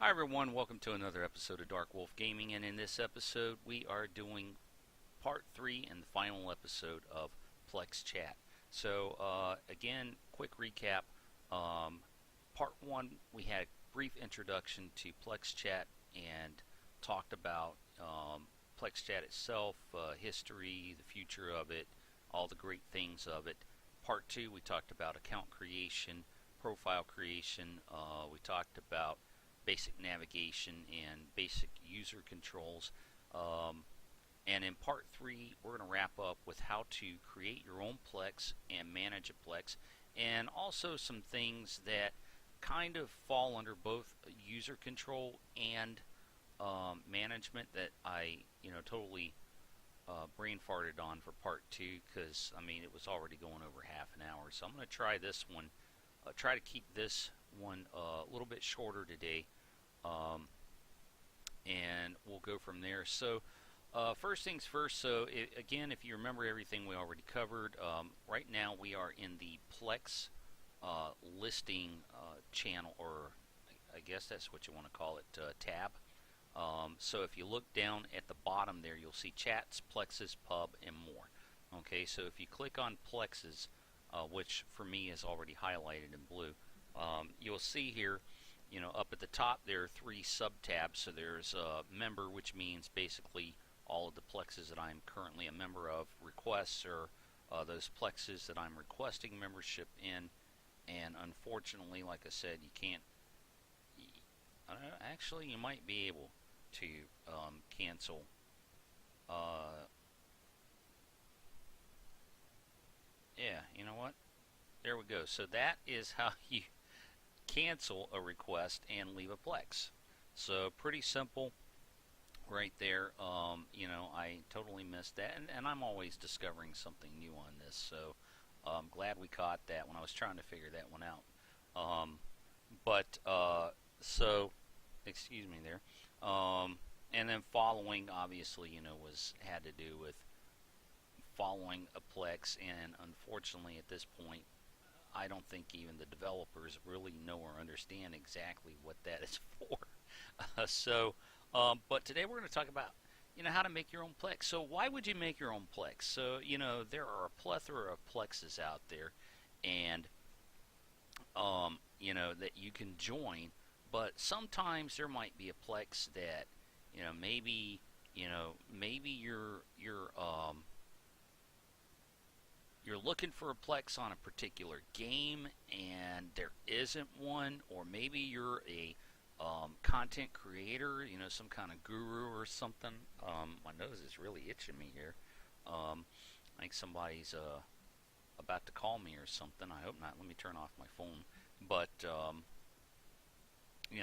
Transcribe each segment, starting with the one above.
Hi everyone, welcome to another episode of Dark Wolf Gaming, and in this episode we are doing part 3 and the final episode of Plexchat. So again, quick recap. Part 1 we had a brief introduction to Plexchat and talked about Plexchat itself, history, the future of it, all the great things of it. Part 2 we talked about account creation, profile creation, we talked about basic navigation and basic user controls. And in part 3, we're going to wrap up with how to create your own Plex and manage a Plex, and also some things that kind of fall under both user control and management that I, totally brain farted on for part 2 because, it was already going over half an hour. So I'm going to try this one, try to keep this one a little bit shorter today. And we'll go from there. So first things first, so again, if you remember everything we already covered, right now we are in the Plex listing channel, or I guess that's what you want to call it, tab. So if you look down at the bottom there, you'll see chats, Plexes, pub, and more. Okay, so if you click on Plexes, which for me is already highlighted in blue, you'll see here, up at the top there are 3 sub-tabs. So there's member, which means basically all of the Plexes that I'm currently a member of. Requests are those Plexes that I'm requesting membership in. And unfortunately, like I said, you can't, actually you might be able to cancel yeah, you know what, there we go. So that is how you cancel a request and leave a Plex. So pretty simple right there. I totally missed that, and I'm always discovering something new on this, so I'm glad we caught that when I was trying to figure that one out. So excuse me there. And then following, obviously, had to do with following a Plex, and unfortunately at this point I don't think even the developers really know or understand exactly what that is for. But today we're going to talk about, how to make your own Plex. So why would you make your own Plex? So, there are a plethora of Plexes out there, and, that you can join, but sometimes there might be a Plex that, maybe you're looking for a Plex on a particular game and there isn't one, or maybe you're a content creator, some kind of guru or something. My nose is really itching me here. I think somebody's about to call me or something. I hope not. Let me turn off my phone. But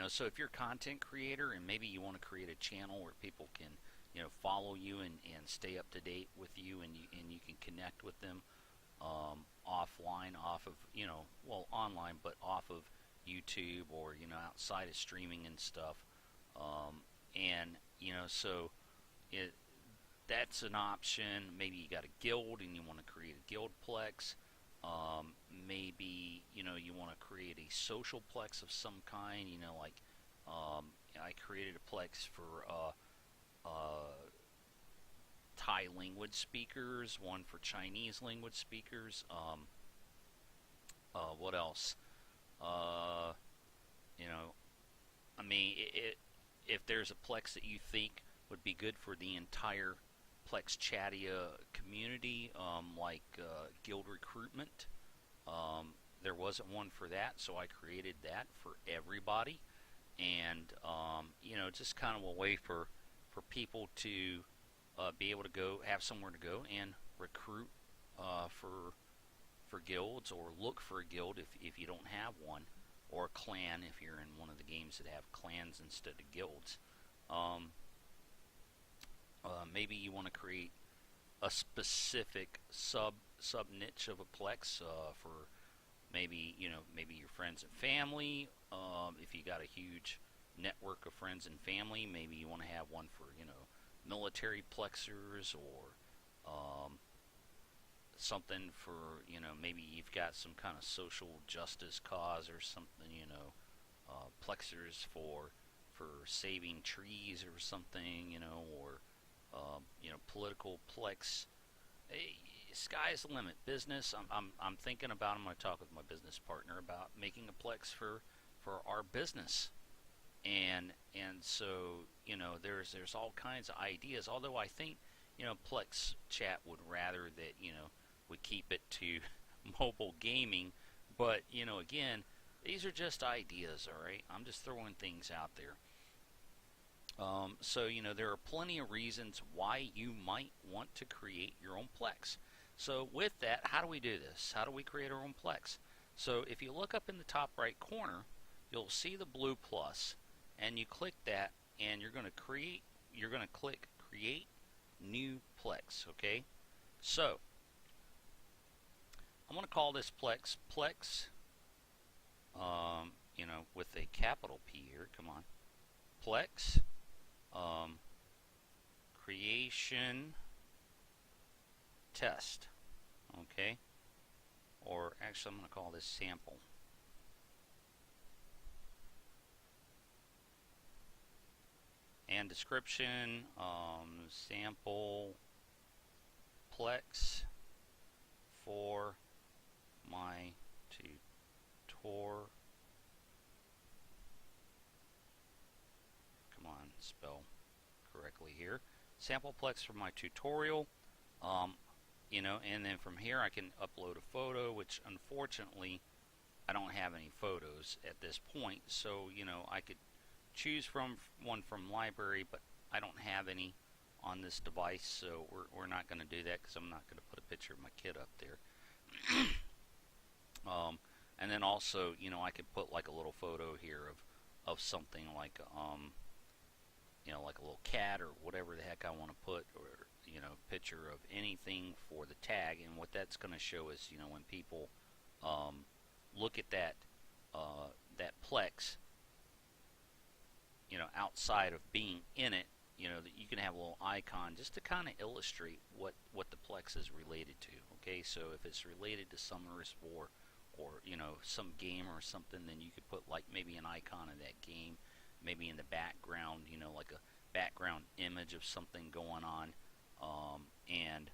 so if you're a content creator and maybe you want to create a channel where people can, follow you and stay up to date with you, and you can connect with them offline, off of, online, but off of YouTube, or, outside of streaming and stuff. So that's an option. Maybe you got a guild and you want to create a guild Plex. Maybe, you want to create a social Plex of some kind, like I created a Plex for Thai language speakers, one for Chinese language speakers. What else? If there's a Plex that you think would be good for the entire Plexchatia community, like guild recruitment, there wasn't one for that, so I created that for everybody. And just kind of a way for people to be able to go, have somewhere to go and recruit for guilds, or look for a guild if you don't have one, or a clan if you're in one of the games that have clans instead of guilds. Maybe you want to create a specific sub niche of a Plex for maybe your friends and family. If you got a huge network of friends and family, maybe you want to have one for military Plexers, or something for, maybe you've got some kind of social justice cause or something, Plexers for for saving trees or something, or political Plex. Sky's the limit. Business. I'm thinking about. I'm going to talk with my business partner about making a Plex for our business, and so there's all kinds of ideas. Although I think Plexchat would rather that we keep it to mobile gaming, but again, these are just ideas. All right, I'm just throwing things out there. So there are plenty of reasons why you might want to create your own Plex. So with that, how do we do this? How do we create our own Plex? So if you look up in the top right corner, you'll see the blue plus, and you click that, and you're going to click create new Plex. Okay, so I'm going to call this Plex with a capital P here. Come on, Plex creation test. Okay, or actually I'm going to call this sample. And description, sample Plex for my tutor. Come on, spell correctly here. Sample Plex for my tutorial. And then from here I can upload a photo, which unfortunately I don't have any photos at this point. So I could choose from one from library, but I don't have any on this device, so we're not going to do that because I'm not going to put a picture of my kid up there. And then also, I could put like a little photo here of something like like a little cat or whatever the heck I want to put, or picture of anything for the tag. And what that's going to show is when people look at that Plex, outside of being in it, that you can have a little icon just to kind of illustrate what the Plex is related to. Okay, so if it's related to Summer's War or some game or something, then you could put like maybe an icon of that game, maybe in the background, like a background image of something going on, and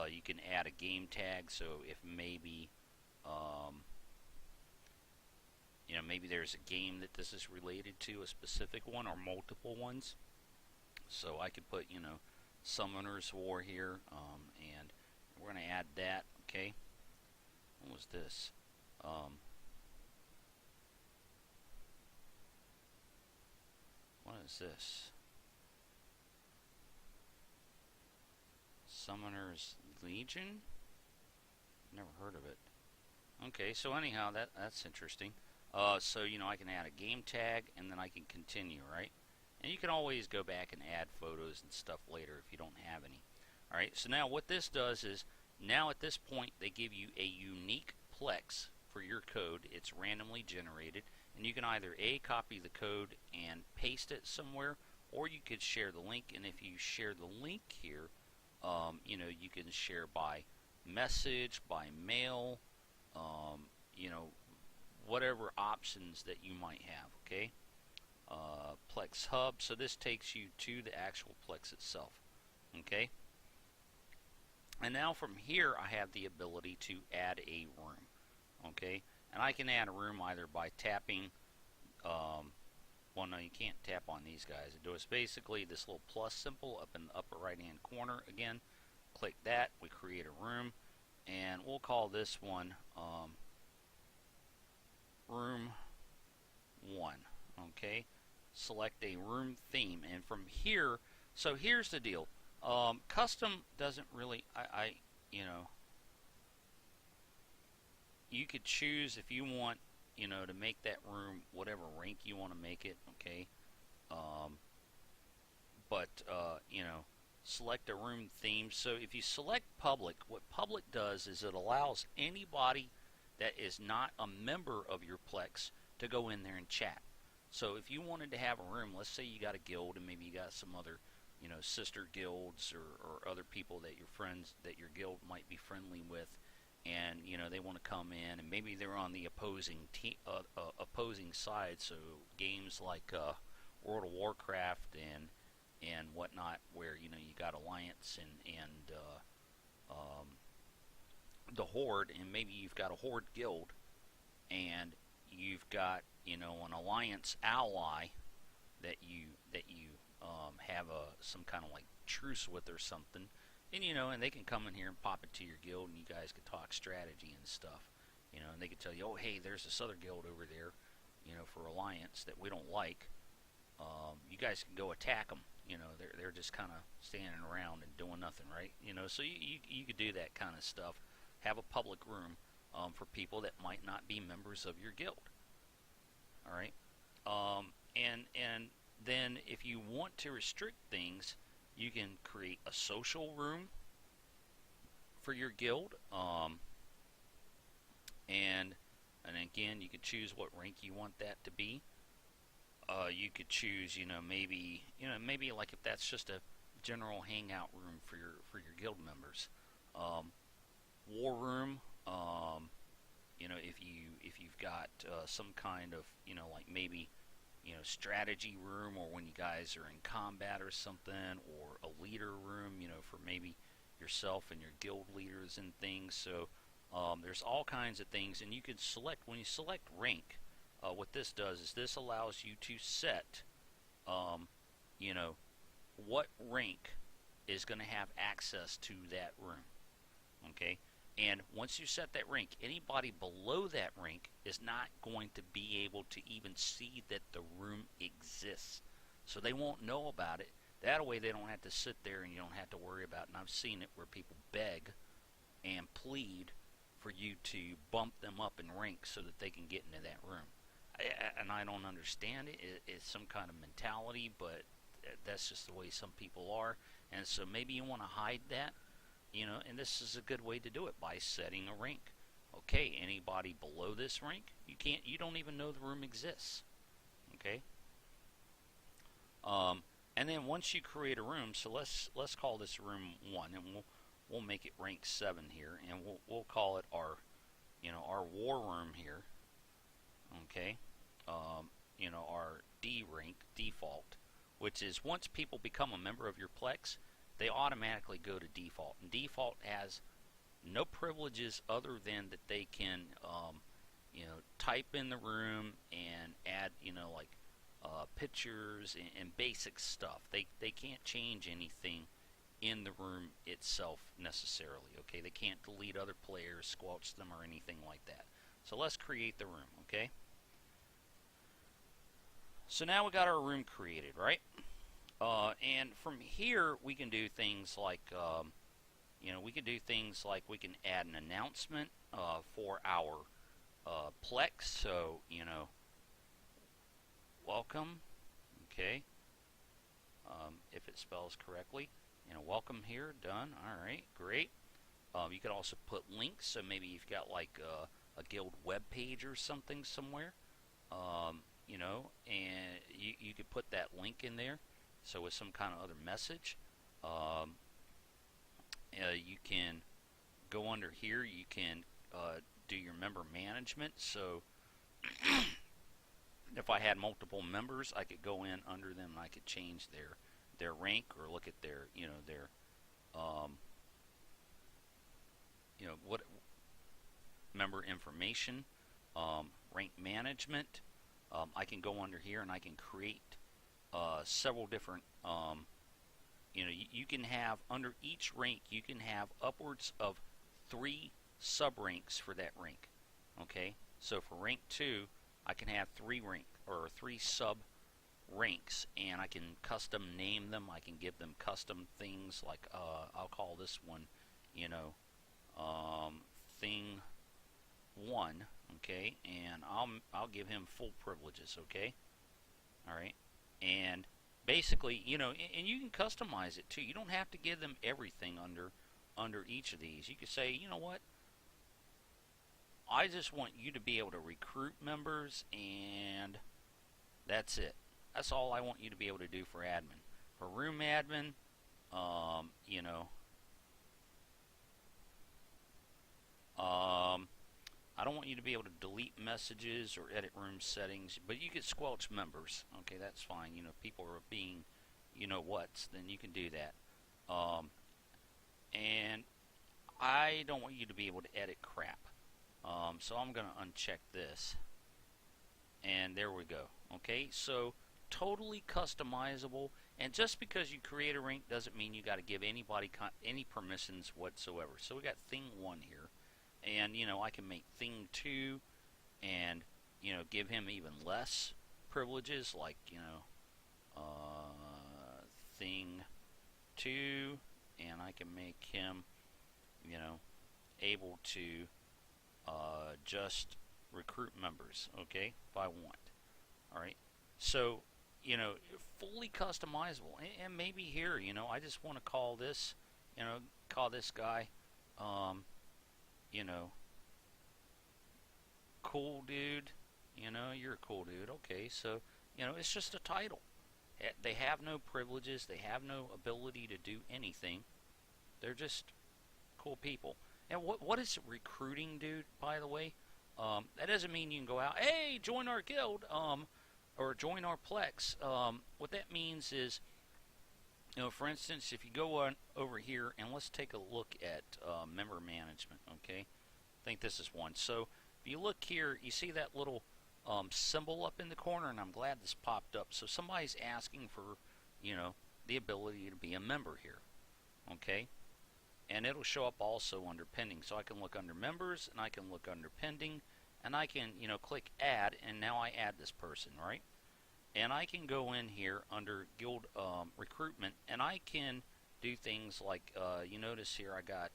you can add a game tag. So if maybe maybe there's a game that this is related to, a specific one or multiple ones. So I could put, Summoner's War here, and we're going to add that. Okay, what was this? What is this? Summoner's Legion? Never heard of it. Okay, so anyhow, that's interesting. So I can add a game tag, and then I can continue, right? And you can always go back and add photos and stuff later if you don't have any. All right, so now what this does is, now at this point, they give you a unique Plex for your code. It's randomly generated, and you can either copy the code and paste it somewhere, or you could share the link. And if you share the link here, you can share by message, by mail, whatever options that you might have. Okay, Plex Hub. So this takes you to the actual Plex itself. Okay, and now from here I have the ability to add a room. Okay, and I can add a room either by tapping. Well, no, you can't tap on these guys. It does basically this little plus symbol up in the upper right hand corner. Again, click that. We create a room, and we'll call this one room 1. Okay, select a room theme, and from here, so here's the deal. Custom doesn't really, you could choose if you want, to make that room whatever rank you want to make it. Okay, but select a room theme. So if you select public, what public does is it allows anybody that is not a member of your Plex to go in there and chat. So if you wanted to have a room, let's say you got a guild and maybe you got some other, sister guilds or other people that your friends, that your guild might be friendly with, and they want to come in, and maybe they're on the opposing side. So games like World of Warcraft and whatnot, where you got Alliance and the Horde, and maybe you've got a Horde guild, and you've got an Alliance ally that you have some kind of like truce with or something, and they can come in here and pop into your guild, and you guys can talk strategy and stuff, and they can tell you, oh hey, there's this other guild over there, for Alliance that we don't like. You guys can go attack them. They're just kind of standing around and doing nothing, right? So you could do that kind of stuff. Have a public room for people that might not be members of your guild. All right, and then if you want to restrict things, you can create a social room for your guild, and again, you could choose what rank you want that to be. You could choose, maybe like if that's just a general hangout room for your guild members. War room, if you've got some kind of, like maybe, strategy room, or when you guys are in combat or something, or a leader room, for maybe yourself and your guild leaders and things. So there's all kinds of things, and you can select, when you select rank, what this does is this allows you to set, what rank is going to have access to that room. Okay? And once you set that rank, anybody below that rank is not going to be able to even see that the room exists. So they won't know about it. That way they don't have to sit there and you don't have to worry about it. And I've seen it where people beg and plead for you to bump them up in rank so that they can get into that room. And I don't understand it. It's some kind of mentality, but that's just the way some people are. And so maybe you want to hide that, and this is a good way to do it by setting a rank. Okay, anybody below this rank, you don't even know the room exists. Okay. And then once you create a room, so let's call this room 1, and we'll make it rank 7 here, and we'll call it our war room here. Okay, our D rank default, which is once people become a member of your Plex, they automatically go to default, and default has no privileges other than that they can type in the room and add like pictures and basic stuff. They can't change anything in the room itself necessarily. Okay, they can't delete other players, squelch them, or anything like that. So let's create the room. Okay, so now we got our room created, right? And from here we can do things like we can add an announcement for our Plex. So welcome. Okay, if it spells correctly, welcome here. Done. All right, great. You could also put links. So maybe you've got like a guild web page or something somewhere, and you could put that link in there. So with some kind of other message, you can go under here. You can do your member management. So if I had multiple members, I could go in under them and I could change their rank, or look at their what member information, rank management. I can go under here and I can create several different, you can have under each rank, you can have upwards of 3 sub ranks for that rank. Okay, so for rank 2, I can have 3 sub ranks, and I can custom name them. I can give them custom things like I'll call this one, thing 1. Okay, and I'll give him full privileges. Okay, all right. And basically, and you can customize it too. You don't have to give them everything under each of these. You could say, you know what, I just want you to be able to recruit members, and that's it. That's all I want you to be able to do for admin. For room admin, I don't want you to be able to delete messages or edit room settings, but you can squelch members. Okay, that's fine. You know, people are being, you know what's, then you can do that. And I don't want you to be able to edit crap. So I'm going to uncheck this. And there we go. Okay, so totally customizable. And just because you create a rink doesn't mean you got to give anybody any permissions whatsoever. So we got thing 1 here. And, you know, I can make thing 2 and, you know, give him even less privileges, like, you know, thing 2, and I can make him, you know, able to just recruit members, okay, if I want. Alright, so, you know, fully customizable. And maybe here, you know, I just want to call this, you know, call this guy, you know, cool dude. You know, you're a cool dude. Okay, so, you know, it's just a title. They have no privileges. They have no ability to do anything. They're just cool people. And what is recruiting, dude, by the way? That doesn't mean you can go out, hey, join our guild, or join our Plex. What that means is, you know, for instance, if you go on over here, and let's take a look at member management, okay? I think this is one. So if you look here, you see that little symbol up in the corner, and I'm glad this popped up. So somebody's asking for, you know, the ability to be a member here, okay? And it'll show up also under pending. So I can look under members, and I can look under pending, and I can, you know, click add, and now I add this person, right? And I can go in here under guild recruitment, and I can do things like, you notice here I got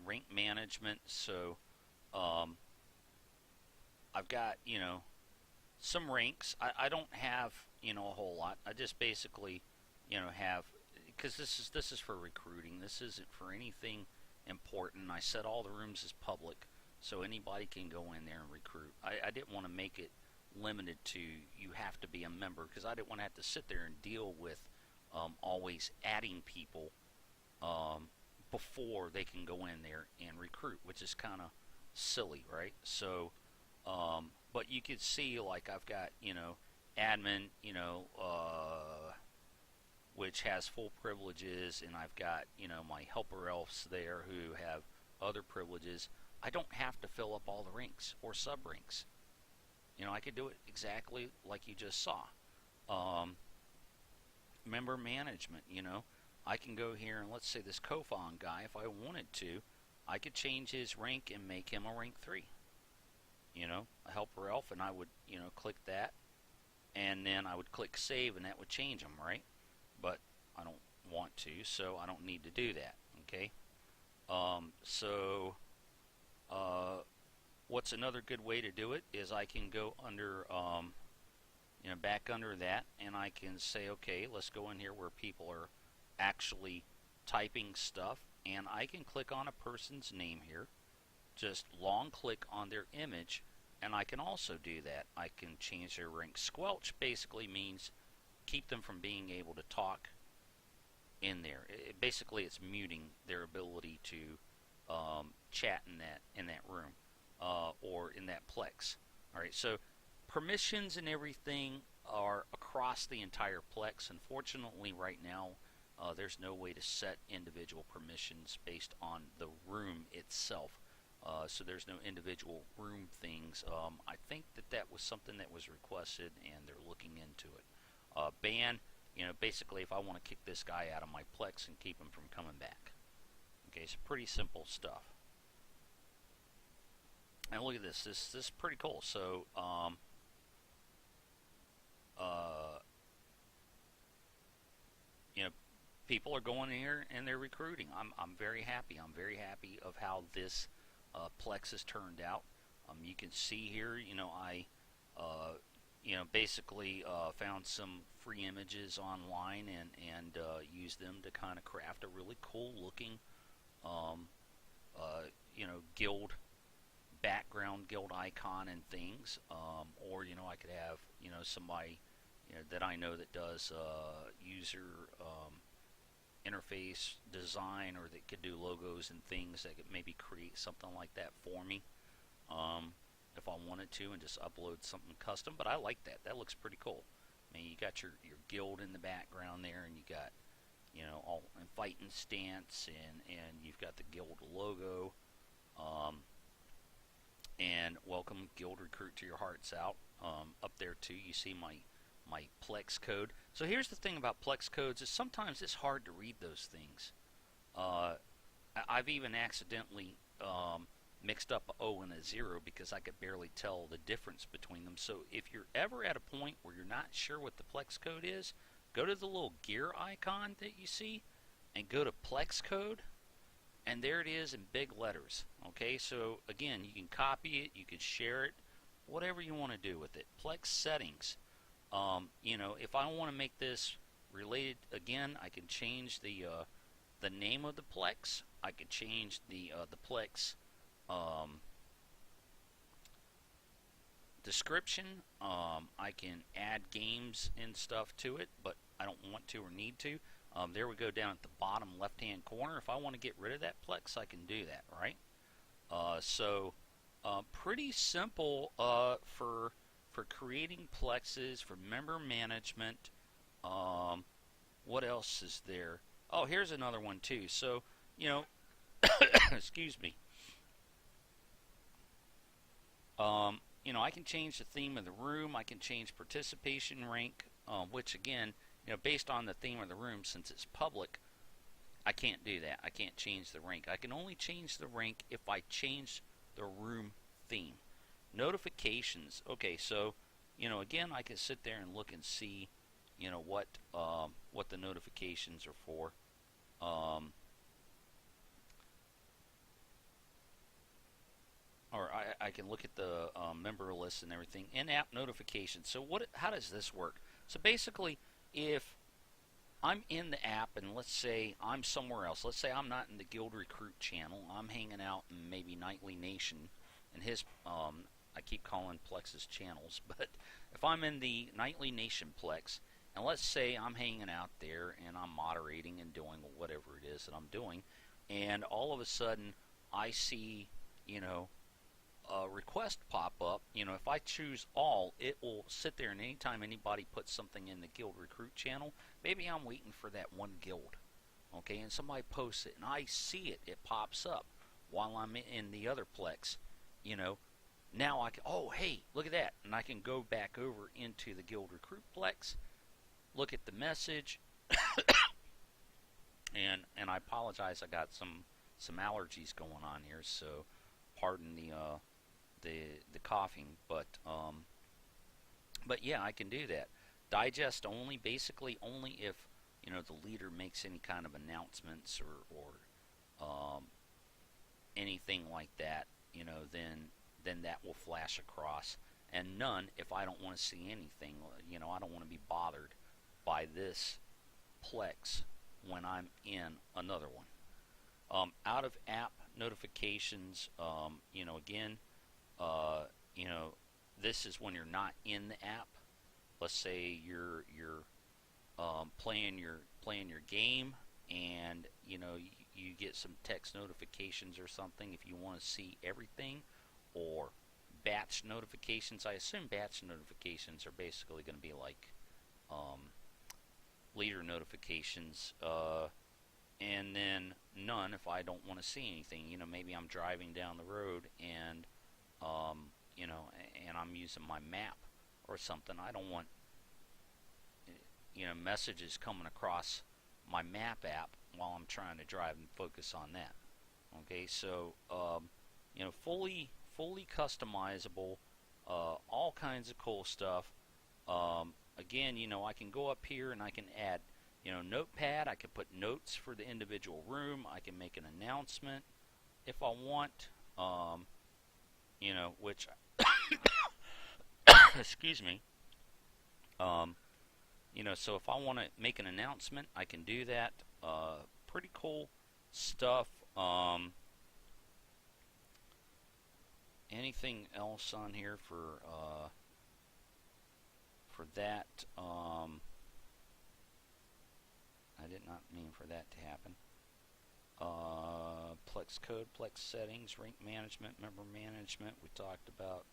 rank management. So I've got, you know, some ranks. I don't have, you know, a whole lot. I just basically, you know, have, because this is for recruiting. This isn't for anything important. I set all the rooms as public, so anybody can go in there and recruit. I didn't want to make it limited to you have to be a member, because I didn't want to have to sit there and deal with always adding people before they can go in there and recruit, which is kind of silly, right? So, but you can see, like, I've got, you know, admin, you know, which has full privileges, and I've got, you know, my helper elves there who have other privileges. I don't have to fill up all the ranks or sub ranks. You know, I could do it exactly like you just saw. Member management, you know, I can go here and let's say this Kofon guy, if I wanted to, I could change his rank and make him a rank 3. You know, a helper elf, and I would, you know, click that, and then I would click save, and that would change him, right? But I don't want to, so I don't need to do that, okay? What's another good way to do it is I can go under, you know, back under that, and I can say, okay, let's go in here where people are actually typing stuff, and I can click on a person's name here, just long click on their image, and I can also do that. I can change their rank. Squelch basically means keep them from being able to talk in there. Basically, it's muting their ability to chat in that room or in that Plex. All right, so permissions and everything are across the entire Plex. Unfortunately, right now, there's no way to set individual permissions based on the room itself. So there's no individual room things. I think that was something that was requested, and they're looking into it. Ban, you know, basically if I want to kick this guy out of my Plex and keep him from coming back. Okay, so pretty simple stuff. And look at this. This is pretty cool. So, you know, people are going in here and they're recruiting. I'm very happy. I'm very happy of how this Plex has turned out. You can see here, you know, I you know, basically found some free images online and used them to kind of craft a really cool looking you know, guild background, guild icon and things. Or, you know, I could have, you know, somebody, you know, that I know that does user interface design, or that could do logos and things that could maybe create something like that for me if I wanted to, and just upload something custom. But I like that. That looks pretty cool. I mean, you got your guild in the background there, and you got, you know, all in fighting stance, and you've got the guild logo, and welcome guild recruit to your hearts out. Up there too, you see my Plex code. So here's the thing about Plex codes, is sometimes it's hard to read those things. I've even accidentally mixed up a O and a 0 because I could barely tell the difference between them. So if you're ever at a point where you're not sure what the Plex code is, go to the little gear icon that you see and go to Plex code, and there it is in big letters. Okay, so again, you can copy it, you can share it, whatever you want to do with it. Plex settings. You know, if I want to make this related, again, I can change the name of the Plex. I can change the Plex description. I can add games and stuff to it, but I don't want to or need to. There we go, down at the bottom left hand corner. If I want to get rid of that Plex, I can do that, right? So pretty simple for creating Plexes, for member management. What else is there? Oh, here's another one too. So, you know, excuse me. You know, I can change the theme of the room. I can change participation rank, which again, you know, based on the theme of the room, since it's public, I can't do that. I can't change the rank. I can only change the rank if I change the room theme. Notifications. Okay, so, you know, again, I can sit there and look and see, you know, what the notifications are for. Or I can look at the member list and everything. In-app notifications. So how does this work? So basically, if I'm in the app and let's say I'm somewhere else. Let's say I'm not in the Guild Recruit channel. I'm hanging out in maybe Nightly Nation and his, I keep calling Plex's channels, but if I'm in the Nightly Nation Plex, and let's say I'm hanging out there and I'm moderating and doing whatever it is that I'm doing, and all of a sudden I see, you know, a request pop up. You know, if I choose all, it will sit there, and anytime anybody puts something in the Guild Recruit channel, maybe I'm waiting for that one guild, okay, and somebody posts it and I see it, it pops up while I'm in the other Plex, you know, now I can, oh hey, look at that, and I can go back over into the Guild Recruit Plex, look at the message, and I apologize, I got some allergies going on here, so pardon the coughing, but yeah, I can do that. Digest only, basically only if, you know, the leader makes any kind of announcements or anything like that, you know, then that will flash across, and none if I don't want to see anything. You know, I don't want to be bothered by this Plex when I'm in another one. Out of app notifications, you know, again, you know, this is when you're not in the app. Let's say you're playing your game, and you know, you get some text notifications or something if you want to see everything, or batch notifications. I assume batch notifications are basically going to be like leader notifications, and then none if I don't want to see anything. You know, maybe I'm driving down the road and you know, and I'm using my map or something. I don't want, you know, messages coming across my map app while I'm trying to drive and focus on that. Okay, so you know, fully customizable, all kinds of cool stuff. Again, you know, I can go up here and I can add, you know, notepad. I can put notes for the individual room. I can make an announcement if I want, you know, which excuse me, you know, so if I want to make an announcement, I can do that. Pretty cool stuff. Anything else on here for that? I did not mean for that to happen. Plex code, Plex settings, rank management, member management. We talked about.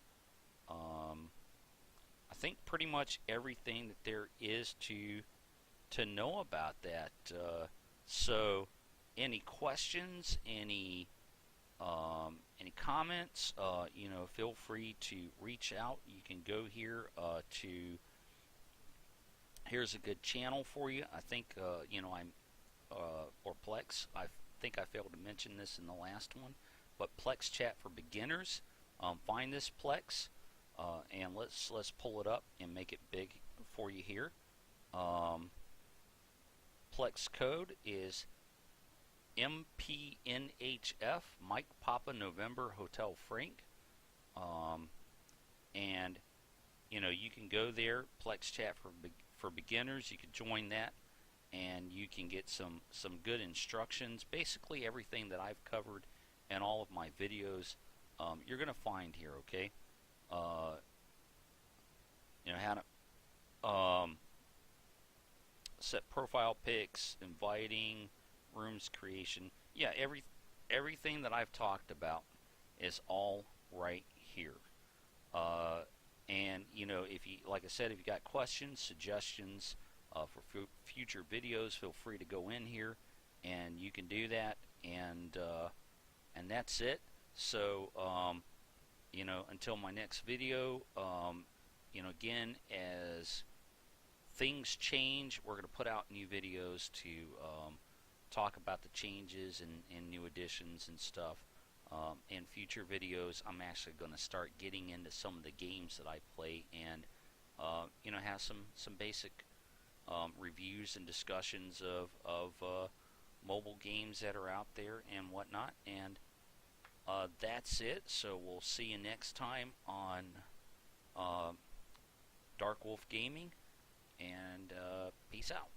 I think pretty much everything that there is to know about that. So, any questions? Any comments? Feel free to reach out. You can go here to. Here's a good channel for you. I think I'm or Plex. I think I failed to mention this in the last one, but Plexchat for beginners. Find this Plex, and let's pull it up and make it big for you here. Plex code is MPNHF, Mike Papa November Hotel Frank, and you can go there. Plexchat for beginners. You can join that, and you can get some good instructions. Basically, everything that I've covered in all of my videos, you're going to find here. Okay, how to set profile pics, inviting, rooms creation. Yeah, everything that I've talked about is all right here. And if you, like I said, if you got questions, suggestions for future videos, feel free to go in here, and you can do that. And that's it. So until my next video, again, as things change, we're going to put out new videos to talk about the changes and new additions and stuff. In future videos, I'm actually going to start getting into some of the games that I play, and have some basic reviews and discussions of mobile games that are out there and whatnot. And that's it. So we'll see you next time on Dark Wolf Gaming, and peace out.